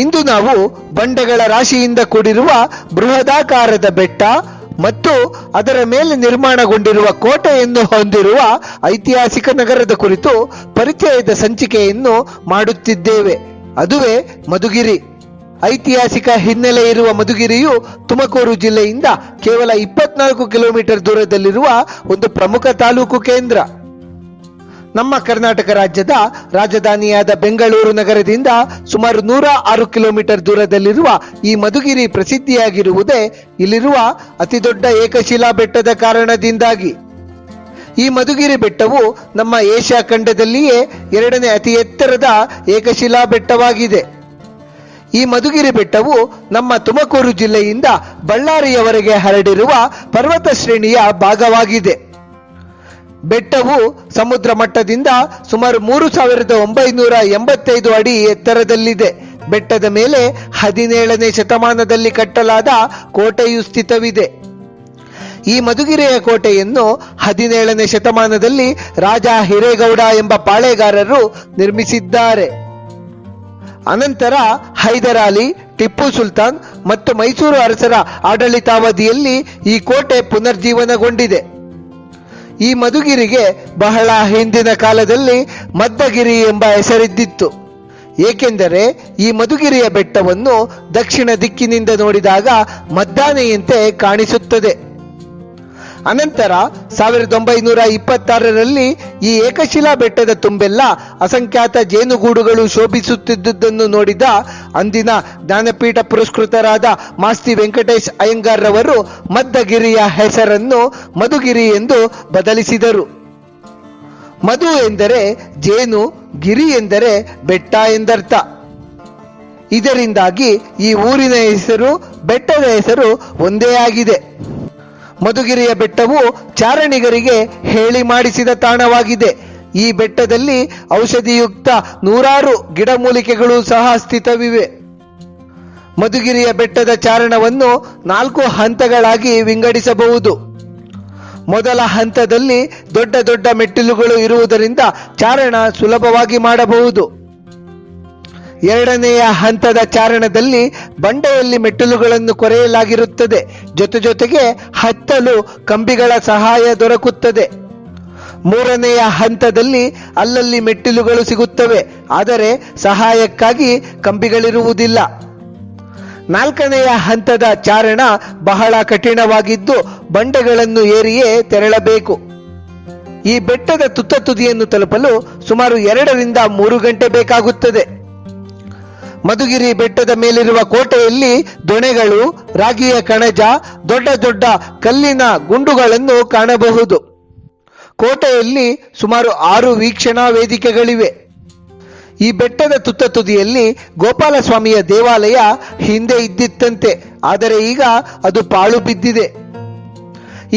ಇಂದು ನಾವು ಬಂಡೆಗಳ ರಾಶಿಯಿಂದ ಕೂಡಿರುವ ಬೃಹದಾಕಾರದ ಬೆಟ್ಟ ಮತ್ತು ಅದರ ಮೇಲೆ ನಿರ್ಮಾಣಗೊಂಡಿರುವ ಕೋಟೆಯನ್ನು ಹೊಂದಿರುವ ಐತಿಹಾಸಿಕ ನಗರದ ಕುರಿತು ಪರಿಚಯದ ಸಂಚಿಕೆಯನ್ನು ಮಾಡುತ್ತಿದ್ದೇವೆ. ಅದುವೇ ಮಧುಗಿರಿ. ಐತಿಹಾಸಿಕ ಹಿನ್ನೆಲೆ ಇರುವ ಮಧುಗಿರಿಯು ತುಮಕೂರು ಜಿಲ್ಲೆಯಿಂದ ಕೇವಲ 24 ಕಿಲೋಮೀಟರ್ ದೂರದಲ್ಲಿರುವ ಒಂದು ಪ್ರಮುಖ ತಾಲೂಕು ಕೇಂದ್ರ. ನಮ್ಮ ಕರ್ನಾಟಕ ರಾಜ್ಯದ ರಾಜಧಾನಿಯಾದ ಬೆಂಗಳೂರು ನಗರದಿಂದ ಸುಮಾರು 106 ಕಿಲೋಮೀಟರ್ ದೂರದಲ್ಲಿರುವ ಈ ಮಧುಗಿರಿ ಪ್ರಸಿದ್ಧಿಯಾಗಿರುವುದೇ ಇಲ್ಲಿರುವ ಅತಿದೊಡ್ಡ ಏಕಶಿಲಾ ಬೆಟ್ಟದ ಕಾರಣದಿಂದಾಗಿ. ಈ ಮಧುಗಿರಿ ಬೆಟ್ಟವು ನಮ್ಮ ಏಷ್ಯಾ ಖಂಡದಲ್ಲಿಯೇ 2ನೇ ಅತಿ ಎತ್ತರದ ಏಕಶಿಲಾ ಬೆಟ್ಟವಾಗಿದೆ. ಈ ಮಧುಗಿರಿ ಬೆಟ್ಟವು ನಮ್ಮ ತುಮಕೂರು ಜಿಲ್ಲೆಯಿಂದ ಬಳ್ಳಾರಿಯವರೆಗೆ ಹರಡಿರುವ ಪರ್ವತ ಶ್ರೇಣಿಯ ಭಾಗವಾಗಿದೆ. ಬೆಟ್ಟವು ಸಮುದ್ರ ಮಟ್ಟದಿಂದ ಸುಮಾರು 3985 ಅಡಿ ಎತ್ತರದಲ್ಲಿದೆ. ಬೆಟ್ಟದ ಮೇಲೆ 17ನೇ ಶತಮಾನದಲ್ಲಿ ಕಟ್ಟಲಾದ ಕೋಟೆಯು ಸ್ಥಿತವಿದೆ. ಈ ಮಧುಗಿರಿಯ ಕೋಟೆಯನ್ನು 17ನೇ ಶತಮಾನದಲ್ಲಿ ರಾಜ ಹಿರೇಗೌಡ ಎಂಬ ಪಾಳೆಗಾರರು ನಿರ್ಮಿಸಿದ್ದಾರೆ. ಅನಂತರ ಹೈದರಾಲಿ, ಟಿಪ್ಪು ಸುಲ್ತಾನ್ ಮತ್ತು ಮೈಸೂರು ಅರಸರ ಆಡಳಿತಾವಧಿಯಲ್ಲಿ ಈ ಕೋಟೆ ಪುನರ್ಜೀವನಗೊಂಡಿದೆ. ಈ ಮಧುಗಿರಿಗೆ ಬಹಳ ಹಿಂದಿನ ಕಾಲದಲ್ಲಿ ಮದ್ದಗಿರಿ ಎಂಬ ಹೆಸರಿದ್ದಿತ್ತು. ಏಕೆಂದರೆ ಈ ಮಧುಗಿರಿಯ ಬೆಟ್ಟವನ್ನು ದಕ್ಷಿಣ ದಿಕ್ಕಿನಿಂದ ನೋಡಿದಾಗ ಮದ್ದಾನೆಯಂತೆ ಕಾಣಿಸುತ್ತದೆ. ಅನಂತರ 1926ರಲ್ಲಿ ಈ ಏಕಶಿಲಾ ಬೆಟ್ಟದ ತುಂಬೆಲ್ಲ ಅಸಂಖ್ಯಾತ ಜೇನುಗೂಡುಗಳು ಶೋಭಿಸುತ್ತಿದ್ದುದನ್ನು ನೋಡಿದ ಅಂದಿನ ಜ್ಞಾನಪೀಠ ಪುರಸ್ಕೃತರಾದ ಮಾಸ್ತಿ ವೆಂಕಟೇಶ್ ಅಯ್ಯಂಗಾರ್ ರವರು ಮದ್ದಗಿರಿಯ ಹೆಸರನ್ನು ಮಧುಗಿರಿ ಎಂದು ಬದಲಿಸಿದರು. ಮಧು ಎಂದರೆ ಜೇನು, ಗಿರಿ ಎಂದರೆ ಬೆಟ್ಟ ಎಂದರ್ಥ. ಇದರಿಂದಾಗಿ ಈ ಊರಿನ ಹೆಸರು, ಬೆಟ್ಟದ ಹೆಸರು ಒಂದೇ ಆಗಿದೆ. ಮಧುಗಿರಿಯ ಬೆಟ್ಟವು ಚಾರಣಿಗರಿಗೆ ಹೇಳಿ ಮಾಡಿಸಿದ ತಾಣವಾಗಿದೆ. ಈ ಬೆಟ್ಟದಲ್ಲಿ ಔಷಧಿಯುಕ್ತ 100 ಗಿಡಮೂಲಿಕೆಗಳು ಸಹ ಸ್ಥಿತವಿವೆ. ಮಧುಗಿರಿಯ ಬೆಟ್ಟದ ಚಾರಣವನ್ನು 4 ಹಂತಗಳಾಗಿ ವಿಂಗಡಿಸಬಹುದು. ಮೊದಲ ಹಂತದಲ್ಲಿ ದೊಡ್ಡ ದೊಡ್ಡ ಮೆಟ್ಟಿಲುಗಳು ಇರುವುದರಿಂದ ಚಾರಣ ಸುಲಭವಾಗಿ ಮಾಡಬಹುದು. 2ನೆಯ ಹಂತದ ಚಾರಣದಲ್ಲಿ ಬಂಡೆಯಲ್ಲಿ ಮೆಟ್ಟಿಲುಗಳನ್ನು ಕೊರೆಯಲಾಗಿರುತ್ತದೆ. ಜೊತೆಗೆ ಹತ್ತಲು ಕಂಬಿಗಳ ಸಹಾಯ ದೊರಕುತ್ತದೆ. 3ನೆಯ ಹಂತದಲ್ಲಿ ಅಲ್ಲಲ್ಲಿ ಮೆಟ್ಟಿಲುಗಳು ಸಿಗುತ್ತವೆ, ಆದರೆ ಸಹಾಯಕ್ಕಾಗಿ ಕಂಬಿಗಳಿರುವುದಿಲ್ಲ. 4ನೆಯ ಹಂತದ ಚಾರಣ ಬಹಳ ಕಠಿಣವಾಗಿದ್ದು ಬಂಡೆಗಳನ್ನು ಏರಿಯೇ ತೆರಳಬೇಕು. ಈ ಬೆಟ್ಟದ ತುತ್ತ ತುದಿಯನ್ನು ತಲುಪಲು ಸುಮಾರು 2 ರಿಂದ 3 ಗಂಟೆ ಬೇಕಾಗುತ್ತದೆ. ಮಧುಗಿರಿ ಬೆಟ್ಟದ ಮೇಲಿರುವ ಕೋಟೆಯಲ್ಲಿ ದೊಣೆಗಳು, ರಾಗಿಯ ಕಣಜ, ದೊಡ್ಡ ದೊಡ್ಡ ಕಲ್ಲಿನ ಗುಂಡುಗಳನ್ನು ಕಾಣಬಹುದು. ಕೋಟೆಯಲ್ಲಿ ಸುಮಾರು 6 ವೀಕ್ಷಣಾ ವೇದಿಕೆಗಳಿವೆ. ಈ ಬೆಟ್ಟದ ತುತ್ತ ತುದಿಯಲ್ಲಿ ಗೋಪಾಲಸ್ವಾಮಿಯ ದೇವಾಲಯ ಹಿಂದೆ ಇದ್ದಿತ್ತಂತೆ, ಆದರೆ ಈಗ ಅದು ಪಾಳು ಬಿದ್ದಿದೆ.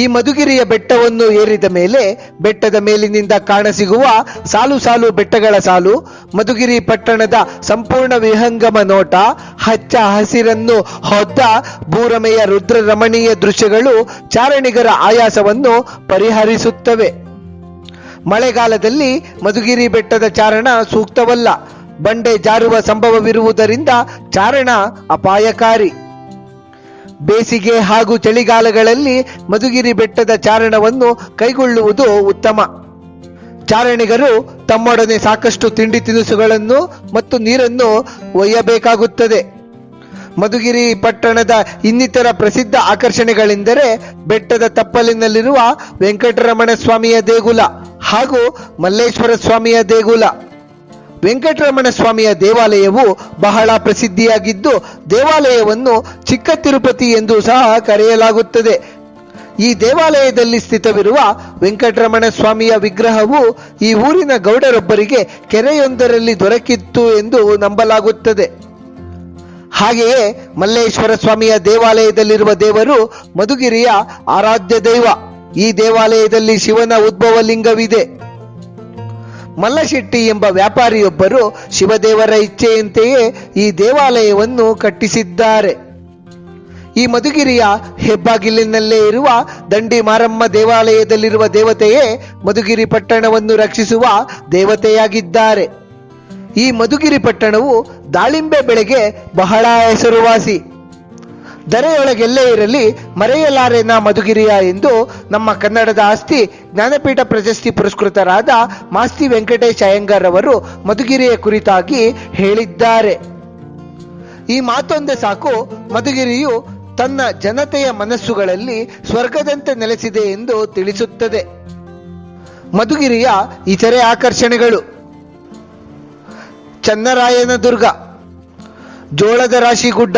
ಈ ಮಧುಗಿರಿಯ ಬೆಟ್ಟವನ್ನು ಏರಿದ ಮೇಲೆ ಬೆಟ್ಟದ ಮೇಲಿನಿಂದ ಕಾಣಸಿಗುವ ಸಾಲು ಸಾಲು ಬೆಟ್ಟಗಳ ಸಾಲು, ಮಧುಗಿರಿ ಪಟ್ಟಣದ ಸಂಪೂರ್ಣ ವಿಹಂಗಮ ನೋಟ, ಹಚ್ಚ ಹಸಿರನ್ನು ಹೊದ್ದ ಭೂರಮೆಯ ರುದ್ರ ರಮಣೀಯ ದೃಶ್ಯಗಳು ಚಾರಣಿಗರ ಆಯಾಸವನ್ನು ಪರಿಹರಿಸುತ್ತವೆ. ಮಳೆಗಾಲದಲ್ಲಿ ಮಧುಗಿರಿ ಬೆಟ್ಟದ ಚಾರಣ ಸೂಕ್ತವಲ್ಲ. ಬಂಡೆ ಜಾರುವ ಸಂಭವವಿರುವುದರಿಂದ ಚಾರಣ ಅಪಾಯಕಾರಿ. ಬೇಸಿಗೆ ಹಾಗೂ ಚಳಿಗಾಲಗಳಲ್ಲಿ ಮಧುಗಿರಿ ಬೆಟ್ಟದ ಚಾರಣವನ್ನು ಕೈಗೊಳ್ಳುವುದು ಉತ್ತಮ. ಚಾರಣಿಗರು ತಮ್ಮೊಡನೆ ಸಾಕಷ್ಟು ತಿಂಡಿ ತಿನಿಸುಗಳನ್ನು ಮತ್ತು ನೀರನ್ನು ಒಯ್ಯಬೇಕಾಗುತ್ತದೆ. ಮಧುಗಿರಿ ಪಟ್ಟಣದ ಇನ್ನಿತರ ಪ್ರಸಿದ್ಧ ಆಕರ್ಷಣೆಗಳೆಂದರೆ ಬೆಟ್ಟದ ತಪ್ಪಲಿನಲ್ಲಿರುವ ವೆಂಕಟರಮಣ ಸ್ವಾಮಿಯ ದೇಗುಲ ಹಾಗೂ ಮಲ್ಲೇಶ್ವರ ಸ್ವಾಮಿಯ ದೇಗುಲ. ವೆಂಕಟರಮಣ ಸ್ವಾಮಿಯ ದೇವಾಲಯವು ಬಹಳ ಪ್ರಸಿದ್ಧಿಯಾಗಿದ್ದು ದೇವಾಲಯವನ್ನು ಚಿಕ್ಕ ತಿರುಪತಿ ಎಂದು ಸಹ ಕರೆಯಲಾಗುತ್ತದೆ. ಈ ದೇವಾಲಯದಲ್ಲಿ ಸ್ಥಿತವಿರುವ ವೆಂಕಟರಮಣ ಸ್ವಾಮಿಯ ವಿಗ್ರಹವು ಈ ಊರಿನ ಗೌಡರೊಬ್ಬರಿಗೆ ಕೆರೆಯೊಂದರಲ್ಲಿ ದೊರಕಿತ್ತು ಎಂದು ನಂಬಲಾಗುತ್ತದೆ. ಹಾಗೆಯೇ ಮಲ್ಲೇಶ್ವರ ಸ್ವಾಮಿಯ ದೇವಾಲಯದಲ್ಲಿರುವ ದೇವರು ಮಧುಗಿರಿಯ ಆರಾಧ್ಯ ದೈವ. ಈ ದೇವಾಲಯದಲ್ಲಿ ಶಿವನ ಉದ್ಭವ ಲಿಂಗವಿದೆ. ಮಲ್ಲಶೆಟ್ಟಿ ಎಂಬ ವ್ಯಾಪಾರಿಯೊಬ್ಬರು ಶಿವದೇವರ ಇಚ್ಛೆಯಂತೆಯೇ ಈ ದೇವಾಲಯವನ್ನು ಕಟ್ಟಿಸಿದ್ದಾರೆ. ಈ ಮಧುಗಿರಿಯ ಹೆಬ್ಬಾಗಿಲಿನಲ್ಲೇ ಇರುವ ದಂಡಿ ಮಾರಮ್ಮ ದೇವಾಲಯದಲ್ಲಿರುವ ದೇವತೆಯೇ ಮಧುಗಿರಿ ಪಟ್ಟಣವನ್ನು ರಕ್ಷಿಸುವ ದೇವತೆಯಾಗಿದ್ದಾರೆ. ಈ ಮಧುಗಿರಿ ಪಟ್ಟಣವು ದಾಳಿಂಬೆ ಬೆಳೆಗೆ ಬಹಳ ಹೆಸರುವಾಸಿ. ಧರೆಯೊಳಗೆಲ್ಲೇ ಇರಲಿ ಮರೆಯಲಾರೆನ ಮಧುಗಿರಿಯ ಎಂದು ನಮ್ಮ ಕನ್ನಡದ ಆಸ್ತಿ ಜ್ಞಾನಪೀಠ ಪ್ರಶಸ್ತಿ ಪುರಸ್ಕೃತರಾದ ಮಾಸ್ತಿ ವೆಂಕಟೇಶ್ ಅಯ್ಯಂಗಾರ್ ಅವರು ಮಧುಗಿರಿಯ ಕುರಿತಾಗಿ ಹೇಳಿದ್ದಾರೆ. ಈ ಮಾತೊಂದೇ ಸಾಕು, ಮಧುಗಿರಿಯು ತನ್ನ ಜನತೆಯ ಮನಸ್ಸುಗಳಲ್ಲಿ ಸ್ವರ್ಗದಂತೆ ನೆಲೆಸಿದೆ ಎಂದು ತಿಳಿಸುತ್ತದೆ. ಮಧುಗಿರಿಯ ಇತರೆ ಆಕರ್ಷಣೆಗಳು: ಚನ್ನರಾಯನ ದುರ್ಗ, ಜೋಳದ ರಾಶಿ ಗುಡ್ಡ,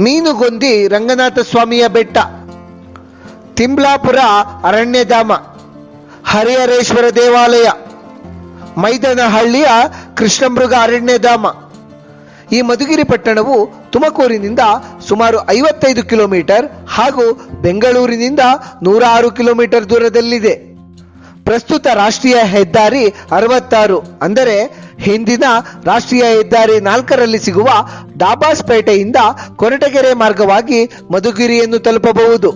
ಮೀನುಗೊಂದಿ ರಂಗನಾಥ ಸ್ವಾಮಿಯ ಬೆಟ್ಟ, ತಿಮ್ಲಾಪುರ ಅರಣ್ಯಧಾಮ, ಹರಿಹರೇಶ್ವರ ದೇವಾಲಯ, ಮೈದನಹಳ್ಳಿಯ ಕೃಷ್ಣಮೃಗ ಅರಣ್ಯಧಾಮ. ಈ ಮಧುಗಿರಿ ಪಟ್ಟಣವು ತುಮಕೂರಿನಿಂದ ಸುಮಾರು 55 ಕಿಲೋಮೀಟರ್ ಹಾಗೂ ಬೆಂಗಳೂರಿನಿಂದ 106 ಕಿಲೋಮೀಟರ್ ದೂರದಲ್ಲಿದೆ. ಪ್ರಸ್ತುತ ರಾಷ್ಟ್ರೀಯ ಹೆದ್ದಾರಿ 66 ಅಂದರೆ ಹಿಂದಿನ ರಾಷ್ಟ್ರೀಯ ಹೆದ್ದಾರಿ 4ರಲ್ಲಿ ಸಿಗುವ ಡಾಬಾಸ್ಪೇಟೆಯಿಂದ ಕೊರಟಗೆರೆ ಮಾರ್ಗವಾಗಿ ಮಧುಗಿರಿಯನ್ನು ತಲುಪಬಹುದು.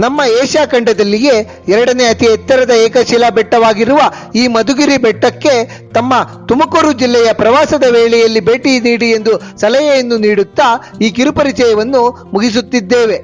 ನಮ್ಮ ಏಷ್ಯಾ ಖಂಡದಲ್ಲಿಯೇ 2ನೇ ಅತಿ ಎತ್ತರದ ಏಕಶಿಲಾ ಬೆಟ್ಟವಾಗಿರುವ ಈ ಮಧುಗಿರಿ ಬೆಟ್ಟಕ್ಕೆ ತಮ್ಮ ತುಮಕೂರು ಜಿಲ್ಲೆಯ ಪ್ರವಾಸದ ವೇಳೆಯಲ್ಲಿ ಭೇಟಿ ನೀಡಿ ಎಂದು ಸಲಹೆಯನ್ನು ನೀಡುತ್ತಾ ಈ ಕಿರುಪರಿಚಯವನ್ನು ಮುಗಿಸುತ್ತಿದ್ದೇವೆ.